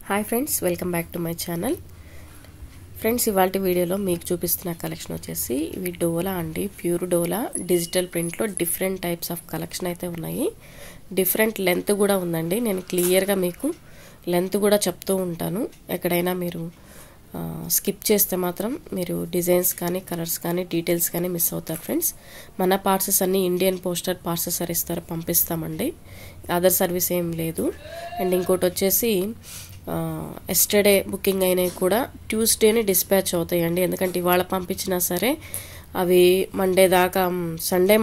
Hi friends, welcome back to my channel. Friends, ఇవాళ వీడియోలో మీకు చూపిస్తున్న కలెక్షన్ వచ్చేసి ఇవి డోలా అండి. ప్యూర్ డోలా డిజిటల్ ప్రింట్లో డిఫరెంట్ టైప్స్ ఆఫ్ కలెక్షన్ అయితే ఉన్నాయి. డిఫరెంట్ లెంత్ కూడా ఉందండి. నేను క్లియర్గా మీకు లెంత్ కూడా చెప్తూ ఉంటాను. ఎక్కడైనా మీరు స్కిప్ చేస్తే మాత్రం మీరు డిజైన్స్ కానీ కలర్స్ కానీ డీటెయిల్స్ కానీ మిస్ అవుతారు. ఫ్రెండ్స్, మన పార్సెస్ అన్నీ ఇండియన్ పోస్టల్ పార్సెస్ పంపిస్తామండి. అదర్ సర్వీస్ ఏం లేదు. అండ్ ఇంకోటి వచ్చేసి ఎస్టర్డే బుకింగ్ అయినవి కూడా ట్యూస్డేనే డిస్పాచ్ అవుతాయండి. ఎందుకంటే ఇవాళ పంపించినా సరే అవి మండే దాకా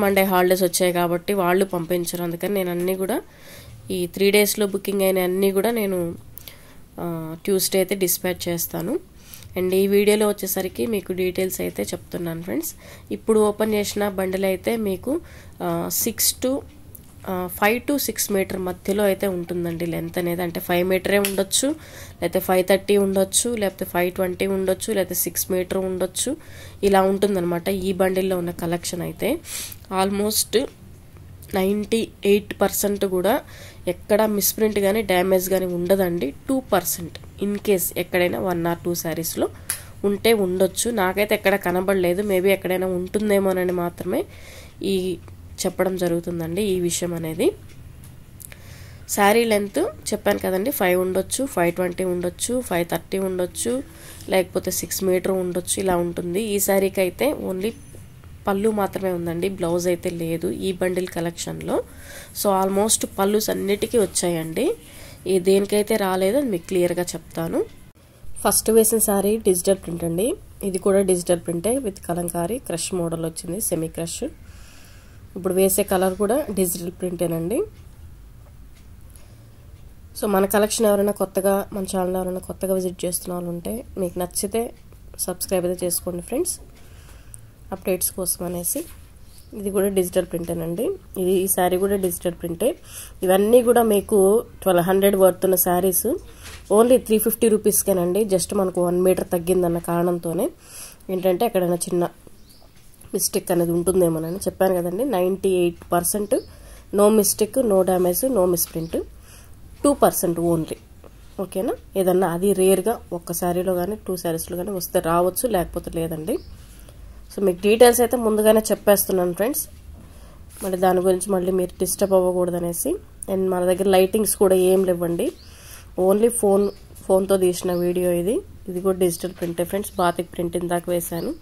మండే హాలిడేస్ వచ్చాయి కాబట్టి వాళ్ళు పంపించరు. అందుకని నేను అన్నీ కూడా ఈ 3 డేస్లో బుకింగ్ అయిన అన్నీ కూడా నేను ట్యూస్డే అయితే డిస్పాచ్ చేస్తాను. అండ్ ఈ వీడియోలో వచ్చేసరికి మీకు డీటెయిల్స్ అయితే చెప్తున్నాను. ఫ్రెండ్స్, ఇప్పుడు ఓపెన్ చేసిన బండిల్ అయితే మీకు 5 to 6 మీటర్ మధ్యలో అయితే ఉంటుందండి లెంత్ అనేది. అంటే 5 మీటరే ఉండొచ్చు, లేకపోతే 530 ఉండొచ్చు, లేకపోతే 520 ఉండొచ్చు, లేకపోతే 6 మీటర్ ఉండొచ్చు. ఇలా ఉంటుందన్నమాట ఈ బండిల్లో ఉన్న కలెక్షన్ అయితే. ఆల్మోస్ట్ 98% కూడా ఎక్కడ మిస్ప్రింట్ కానీ డ్యామేజ్ కానీ ఉండదండి. 2% ఇన్ కేస్ ఎక్కడైనా 1 or 2 శారీస్లో ఉంటే ఉండొచ్చు. నాకైతే ఎక్కడ కనబడలేదు. మేబీ ఎక్కడైనా ఉంటుందేమోనని మాత్రమే ఈ చెప్పడం జరుగుతుందండి ఈ విషయం అనేది. శారీ లెంత్ చెప్పాను కదండి, 5 ఉండొచ్చు, 520 ఉండొచ్చు, 530 ఉండొచ్చు, లేకపోతే 6 మీటర్ ఉండొచ్చు. ఇలా ఉంటుంది. ఈ శారీకి అయితే ఓన్లీ పళ్ళు మాత్రమే ఉందండి, బ్లౌజ్ అయితే లేదు ఈ బండిల్ కలెక్షన్లో. సో ఆల్మోస్ట్ పళ్ళుస్ అన్నిటికీ వచ్చాయండి. ఈ దేనికైతే రాలేదో మీకు క్లియర్గా చెప్తాను. ఫస్ట్ వేసిన శారీ డిజిటల్ ప్రింట్ అండి. ఇది కూడా డిజిటల్ ప్రింటే విత్ కలంకారీ క్రష్ మోడల్ వచ్చింది, సెమీ క్రష్. ఇప్పుడు వేసే కలర్ కూడా డిజిటల్ ప్రింటేనండి. సో మన కలెక్షన్ ఎవరైనా కొత్తగా, మన ఛానల్ ఎవరైనా కొత్తగా విజిట్ చేస్తున్న వాళ్ళు ఉంటే మీకు నచ్చితే సబ్స్క్రైబ్ అయితే చేసుకోండి ఫ్రెండ్స్, అప్డేట్స్ కోసం అనేసి. ఇది కూడా డిజిటల్ ప్రింటేనండి. ఈ శారీ కూడా డిజిటల్ ప్రింటే. ఇవన్నీ కూడా మీకు 1200 వర్త్ ఉన్న శారీస్ ఓన్లీ 350 రూపీస్కేనండి. జస్ట్ మనకు 1 మీటర్ తగ్గిందన్న కారణంతోనే ఏంటంటే ఎక్కడైనా చిన్న మిస్టేక్ అనేది ఉంటుందేమోనని చెప్పాను కదండి. 98% no mistake, no damage, no misprint. 2% only. ఓకేనా? ఏదన్నా అది రేర్గా ఒక్క శారీలో కానీ 2 శారీస్లో కానీ వస్తే రావచ్చు, లేకపోతే లేదండి. సో మీకు డీటెయిల్స్ అయితే ముందుగానే చెప్పేస్తున్నాను ఫ్రెండ్స్, మరి దాని గురించి మళ్ళీ మీరు డిస్టర్బ్ అవ్వకూడదనేసి. అండ్ మన దగ్గర లైటింగ్స్ కూడా ఏం లేవండి, ఓన్లీ ఫోన్తో తీసిన వీడియో ఇది. ఇది కూడా డిజిటల్ ప్రింటే ఫ్రెండ్స్. బాతిక్ ప్రింట్ ఇందాక వేశాను.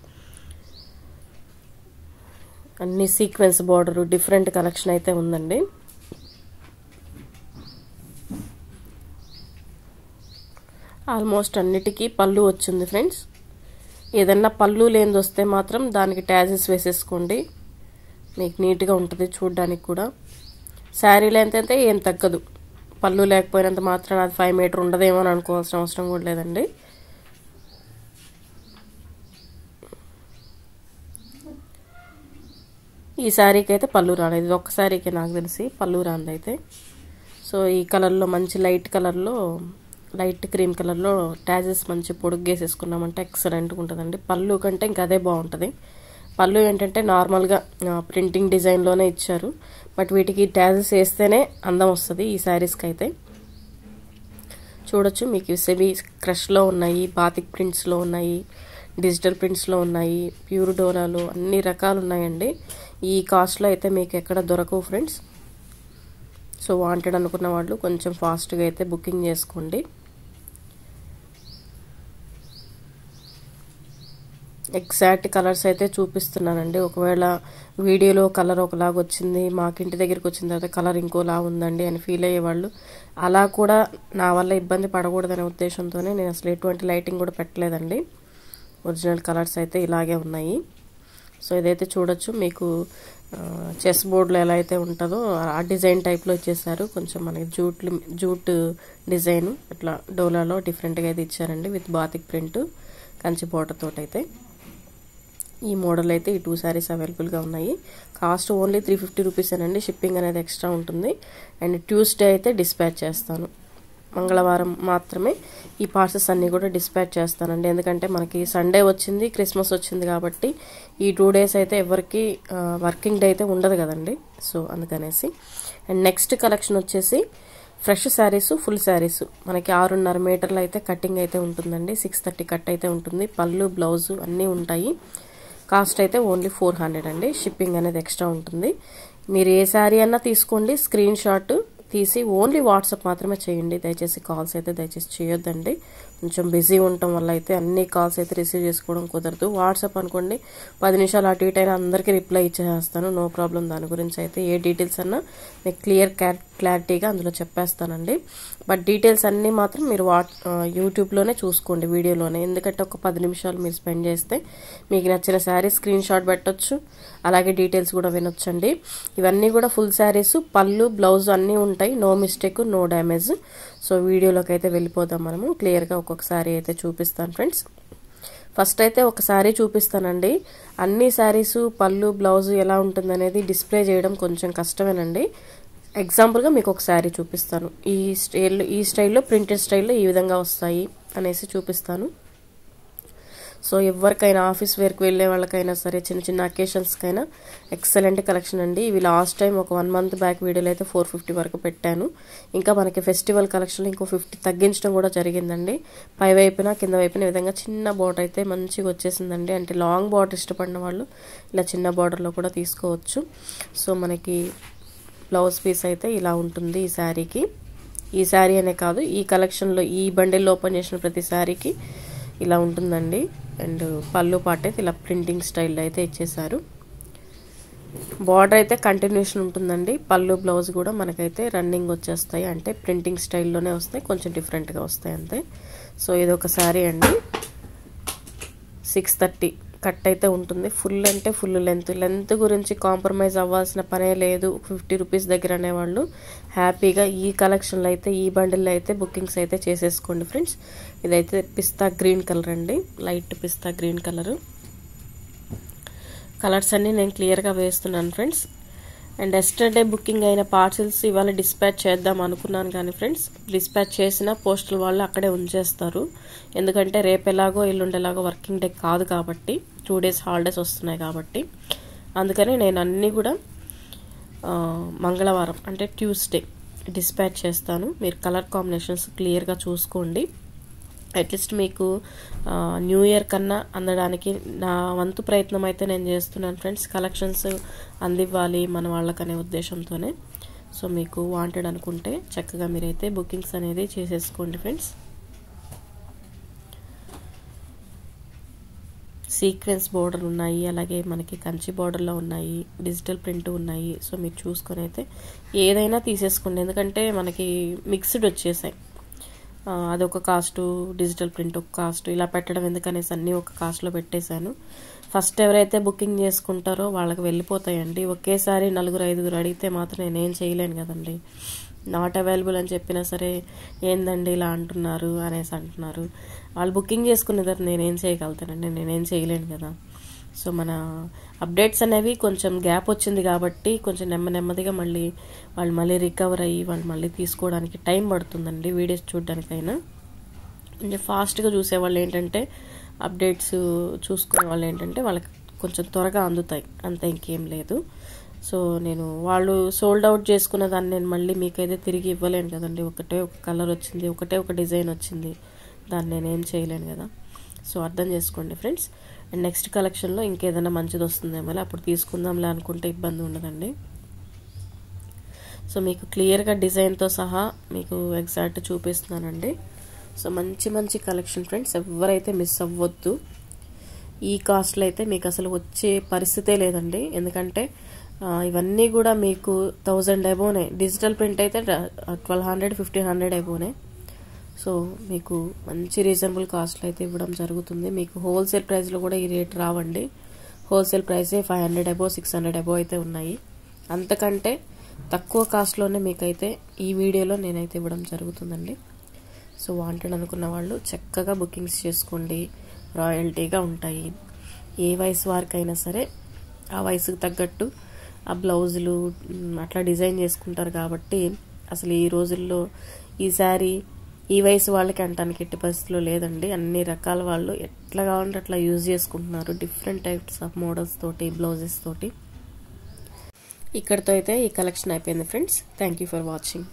అన్ని సీక్వెన్స్ బార్డర్ డిఫరెంట్ కలెక్షన్ అయితే ఉందండి. ఆల్మోస్ట్ అన్నిటికీ పళ్ళు వచ్చింది ఫ్రెండ్స్. ఏదన్నా పళ్ళు లేనిది వస్తే మాత్రం దానికి ట్యాజెస్ వేసేసుకోండి, మీకు నీట్గా ఉంటుంది చూడడానికి కూడా. శారీ లెంత్ అయితే ఏం తగ్గదు, పళ్ళు లేకపోయినంత మాత్రం అది 5 మీటర్ ఉండదేమో అని అనుకోవాల్సిన అవసరం కూడా లేదండి. ఈ శారీకి అయితే పళ్ళు రాలేదు. ఇది ఒక్క శారీకి నాకు తెలిసి పళ్ళు రాందైతే. సో ఈ కలర్లో మంచి లైట్ కలర్లో, లైట్ క్రీమ్ కలర్లో ట్యాజెస్ మంచి పొడుగ్గేసేసుకున్నామంటే ఎక్సలెంట్గా ఉంటుందండి. పళ్ళు కంటే ఇంకా అదే బాగుంటుంది. పళ్ళు ఏంటంటే నార్మల్గా ప్రింటింగ్ డిజైన్లోనే ఇచ్చారు, బట్ వీటికి ట్యాజెస్ వేస్తేనే అందం వస్తుంది ఈ శారీస్కి అయితే. చూడొచ్చు, మీకు సెమీ క్రష్లో ఉన్నాయి, బాతిక్ ప్రింట్స్లో ఉన్నాయి, డిజిటల్ ప్రింట్స్లో ఉన్నాయి, ప్యూర్ డోలాలో అన్ని రకాలు ఉన్నాయండి. ఈ కాస్ట్లో అయితే మీకు ఎక్కడ దొరకవు ఫ్రెండ్స్. సో వాంటెడ్ అనుకున్న వాళ్ళు కొంచెం ఫాస్ట్గా అయితే బుకింగ్ చేసుకోండి. ఎగ్జాక్ట్ కలర్స్ అయితే చూపిస్తున్నానండి. ఒకవేళ వీడియోలో కలర్ ఒకలాగా వచ్చింది, మాకు ఇంటి దగ్గరికి వచ్చిన తర్వాత కలర్ ఇంకోలా ఉందండి అని ఫీల్ అయ్యేవాళ్ళు, అలా కూడా నా వల్ల ఇబ్బంది పడకూడదనే ఉద్దేశంతోనే నేను అసలు ఎటువంటి లైటింగ్ కూడా పెట్టలేదండి. ఒరిజినల్ కలర్స్ అయితే ఇలాగే ఉన్నాయి. సో ఇదైతే చూడొచ్చు, మీకు చెస్ బోర్డులో ఎలా అయితే ఉంటుందో ఆ డిజైన్ టైప్లో ఇచ్చేసారు. కొంచెం మనకి జూట్ డిజైన్ అట్లా డోలాలో డిఫరెంట్గా అయితే ఇచ్చారండి with batik print Kanchi border తోటి అయితే. ఈ మోడల్ అయితే ఈ 2 శారీస్ అవైలబుల్గా ఉన్నాయి. Cost only 350 రూపీసేనండి. షిప్పింగ్ అనేది ఎక్స్ట్రా ఉంటుంది. అండ్ ట్యూస్డే అయితే డిస్పాచ్ చేస్తాను, మంగళవారం మాత్రమే ఈ పార్సెస్ అన్నీ కూడా డిస్పాచ్ చేస్తానండి. ఎందుకంటే మనకి సండే వచ్చింది, క్రిస్మస్ వచ్చింది కాబట్టి ఈ 2 డేస్ అయితే ఎవరికి వర్కింగ్ డే అయితే ఉండదు కదండి. సో అందుకనేసి. అండ్ నెక్స్ట్ కలెక్షన్ వచ్చేసి ఫ్రెష్ శారీస్, ఫుల్ శారీస్ మనకి 6.5 మీటర్లు అయితే కటింగ్ అయితే ఉంటుందండి. 630 కట్ అయితే ఉంటుంది. పళ్ళు, బ్లౌజు అన్నీ ఉంటాయి. కాస్ట్ అయితే ఓన్లీ 400 అండి. షిప్పింగ్ అనేది ఎక్స్ట్రా ఉంటుంది. మీరు ఏ శారీ అన్నా తీసుకోండి, స్క్రీన్ షాట్ తీసి ఓన్లీ వాట్సాప్ మాత్రమే చేయండి. దయచేసి కాల్స్ అయితే దయచేసి చేయొద్దండి. కొంచెం బిజీ ఉండటం వల్ల అయితే అన్ని కాల్స్ అయితే రిసీవ్ చేసుకోవడం కుదరదు. వాట్సాప్ అనుకోండి 10 నిమిషాలు అటు ఇటు అయినా అందరికీ రిప్లై ఇచ్చేస్తాను. No problem. దాని గురించి అయితే ఏ డీటెయిల్స్ అన్నా మీకు క్లారిటీగా అందులో చెప్పేస్తానండి. బట్ డీటెయిల్స్ అన్నీ మాత్రం మీరు యూట్యూబ్లోనే చూసుకోండి, వీడియోలోనే. ఎందుకంటే ఒక 10 నిమిషాలు మీరు స్పెండ్ చేస్తే మీకు నచ్చిన శారీ స్క్రీన్ షాట్ పెట్టొచ్చు, అలాగే డీటెయిల్స్ కూడా వినొచ్చండి. ఇవన్నీ కూడా ఫుల్ శారీస్, పళ్ళు, బ్లౌజ్ అన్నీ ఉంటాయి. No mistake, no damage. So వీడియోలోకి అయితే వెళ్ళిపోదాం మనము. క్లియర్గా ఒక్కొక్క శారీ అయితే చూపిస్తాను ఫ్రెండ్స్. ఫస్ట్ అయితే ఒక శారీ చూపిస్తానండి. అన్ని శారీస్ పళ్ళు, బ్లౌజ్ ఎలా ఉంటుందనేది డిస్ప్లే చేయడం కొంచెం కష్టమేనండి. ఎగ్జాంపుల్గా మీకు ఒక శారీ చూపిస్తాను. ఈ స్టైల్లో, ప్రింటెడ్ స్టైల్లో ఈ విధంగా వస్తాయి అనేసి చూపిస్తాను. సో ఎవరికైనా ఆఫీస్ వేర్కి వెళ్ళే వాళ్ళకైనా సరే, చిన్న చిన్న అకేషన్స్కైనా ఎక్సలెంట్ కలెక్షన్ అండి. ఇవి లాస్ట్ టైం ఒక 1 మంత్ బ్యాక్ వీడియోలో అయితే 450 వరకు పెట్టాను. ఇంకా మనకి ఫెస్టివల్ కలెక్షన్లో ఇంకో 50 తగ్గించడం కూడా జరిగిందండి. పై వైపున కింద వైపున ఈ విధంగా చిన్న బార్డర్ అయితే మంచిగా వచ్చేసిందండి. అంటే లాంగ్ బార్డర్ ఇష్టపడిన వాళ్ళు ఇలా చిన్న బార్డర్లో కూడా తీసుకోవచ్చు. సో మనకి బ్లౌజ్ పీస్ అయితే ఇలా ఉంటుంది ఈ శారీకి. ఈ శారీ అనే కాదు, ఈ కలెక్షన్లో ఈ బండిల్లో ఓపెన్ చేసిన ప్రతి శారీకి ఇలా ఉంటుందండి. అండ్ పళ్ళు పాట అయితే ఇలా ప్రింటింగ్ స్టైల్లో అయితే ఇచ్చేసారు. బార్డర్ అయితే కంటిన్యూషన్ ఉంటుందండి. పళ్ళు, బ్లౌజ్ కూడా మనకైతే రన్నింగ్ వచ్చేస్తాయి. అంటే ప్రింటింగ్ స్టైల్లోనే వస్తాయి, కొంచెం డిఫరెంట్గా వస్తాయి అంతే. సో ఇది ఒక శారీ అండి. 630 కట్ అయితే ఉంటుంది. ఫుల్ అంటే ఫుల్ లెంత్ గురించి కాంప్రమైజ్ అవ్వాల్సిన పనే లేదు. 50 రూపీస్ దగ్గర అనేవాళ్ళు హ్యాపీగా ఈ కలెక్షన్లో అయితే, ఈ బండిల్లో అయితే బుకింగ్స్ అయితే చేసేసుకోండి ఫ్రెండ్స్. ఇదైతే పిస్తా గ్రీన్ కలర్ అండి, లైట్ పిస్తా గ్రీన్ కలరు. కలర్స్ అన్నీ నేను క్లియర్గా వేస్తున్నాను ఫ్రెండ్స్. అండ్ ఎస్టర్డే బుకింగ్ అయిన పార్సిల్స్ ఇవాళ డిస్పాచ్ చేద్దాం అనుకున్నాను కానీ ఫ్రెండ్స్, డిస్పాచ్ చేసిన పోస్టల్ వాళ్ళు అక్కడే ఉంచేస్తారు. ఎందుకంటే రేపు ఎలాగో ఎల్లుండేలాగో వర్కింగ్ డే కాదు కాబట్టి, 2 డేస్ హాలిడేస్ వస్తున్నాయి కాబట్టి. అందుకని నేను అన్నీ కూడా మంగళవారం అంటే ట్యూస్డే డిస్పాచ్ చేస్తాను. మీరు కలర్ కాంబినేషన్స్ క్లియర్గా చూసుకోండి. అట్లీస్ట్ మీకు న్యూ ఇయర్ కన్నా అందడానికి నా వంతు ప్రయత్నం అయితే నేను చేస్తున్నాను ఫ్రెండ్స్. కలెక్షన్స్ అందివ్వాలి మన వాళ్ళకనే ఉద్దేశంతోనే. సో మీకు వాంటెడ్ అనుకుంటే చక్కగా మీరైతే బుకింగ్స్ అనేది చేసేసుకోండి ఫ్రెండ్స్. సీక్వెన్స్ బోర్డర్ ఉన్నాయి, అలాగే మనకి కంచి బోర్డర్లో ఉన్నాయి, డిజిటల్ ప్రింట్ ఉన్నాయి. సో మీరు చూసుకొని అయితే ఏదైనా తీసేసుకోండి. ఎందుకంటే మనకి మిక్స్డ్ వచ్చేసాయి. అదొక కాస్టు, డిజిటల్ ప్రింట్ ఒక కాస్ట్, ఇలా పెట్టడం ఎందుకనేసి అన్నీ ఒక కాస్ట్లో పెట్టేశాను. ఫస్ట్ ఎవరైతే బుకింగ్ చేసుకుంటారో వాళ్ళకి వెళ్ళిపోతాయండి. ఒకేసారి 4-5 అడిగితే మాత్రం నేనేం చేయలేను కదండి. నాట్ అవైలబుల్ అని చెప్పినా సరే ఏందండి ఇలా అంటున్నారు అనేసి అంటున్నారు. వాళ్ళు బుకింగ్ చేసుకునేదాన్ని నేనేం చేయగలుగుతానండి, నేనేం చేయలేను కదా. సో మన అప్డేట్స్ అనేవి కొంచెం గ్యాప్ వచ్చింది కాబట్టి కొంచెం నెమ్మదిగా వాళ్ళు మళ్ళీ రికవర్ అయ్యి వాళ్ళు మళ్ళీ తీసుకోవడానికి టైం పడుతుందండి. వీడియోస్ చూడడానికైనా కొంచెం ఫాస్ట్గా చూసేవాళ్ళు ఏంటంటే, అప్డేట్స్ చూసుకునే వాళ్ళు ఏంటంటే వాళ్ళకి కొంచెం త్వరగా అందుతాయి, అంత ఇంకేం లేదు. సో నేను వాళ్ళు సోల్డ్ అవుట్ చేసుకున్న దాన్ని నేను మళ్ళీ మీకైతే తిరిగి ఇవ్వలేను కదండి. ఒకటే ఒక కలర్ వచ్చింది, ఒకటే ఒక డిజైన్ వచ్చింది, దాన్ని నేనేం చేయలేను కదా. సో అర్థం చేసుకోండి ఫ్రెండ్స్. అండ్ నెక్స్ట్ కలెక్షన్లో ఇంకేదైనా మంచిది వస్తుందేమో అప్పుడు తీసుకుందాంలే అనుకుంటే ఇబ్బంది ఉండదండి. సో మీకు క్లియర్గా డిజైన్తో సహా మీకు ఎగ్జాక్ట్ చూపిస్తున్నానండి. సో మంచి కలెక్షన్ ఫ్రెండ్స్, ఎవరైతే మిస్ అవ్వద్దు. ఈ కాస్ట్లో అయితే మీకు అసలు వచ్చే పరిస్థితే లేదండి. ఎందుకంటే ఇవన్నీ కూడా మీకు 1000 అబోనే. డిజిటల్ ప్రింట్ అయితే 1200, 1500 అబోనే. సో మీకు మంచి రీజనబుల్ కాస్ట్లో అయితే ఇవ్వడం జరుగుతుంది. మీకు హోల్సేల్ ప్రైస్లో కూడా ఈ రేట్ రావండి. హోల్సేల్ ప్రైసే 500 అబో, 600 అబో అయితే ఉన్నాయి. అంతకంటే తక్కువ కాస్ట్లోనే మీకైతే ఈ వీడియోలో నేనైతే ఇవ్వడం జరుగుతుందండి. సో వాంటెడ్ అనుకున్న వాళ్ళు చక్కగా బుకింగ్స్ చేసుకోండి, రాయల్టీగా ఉంటాయి. ఏ వయసు వారికైనా సరే ఆ వయసుకు తగ్గట్టు ఆ బ్లౌజులు అట్లా డిజైన్ చేసుకుంటారు కాబట్టి అసలు ఈ రోజుల్లో ఈ శారీ ఈ వయసు వాళ్ళకి అంటానికి ఎట్టి పరిస్థితుల్లో లేదండి. అన్ని రకాల వాళ్ళు ఎట్లా కావాలంటే అట్లా యూజ్ చేసుకుంటున్నారు, డిఫరెంట్ టైప్స్ ఆఫ్ మోడల్స్ తోటి, బ్లౌజెస్ తోటి. ఇక్కడితో అయితే ఈ కలెక్షన్ అయిపోయింది friends. Thank you for watching.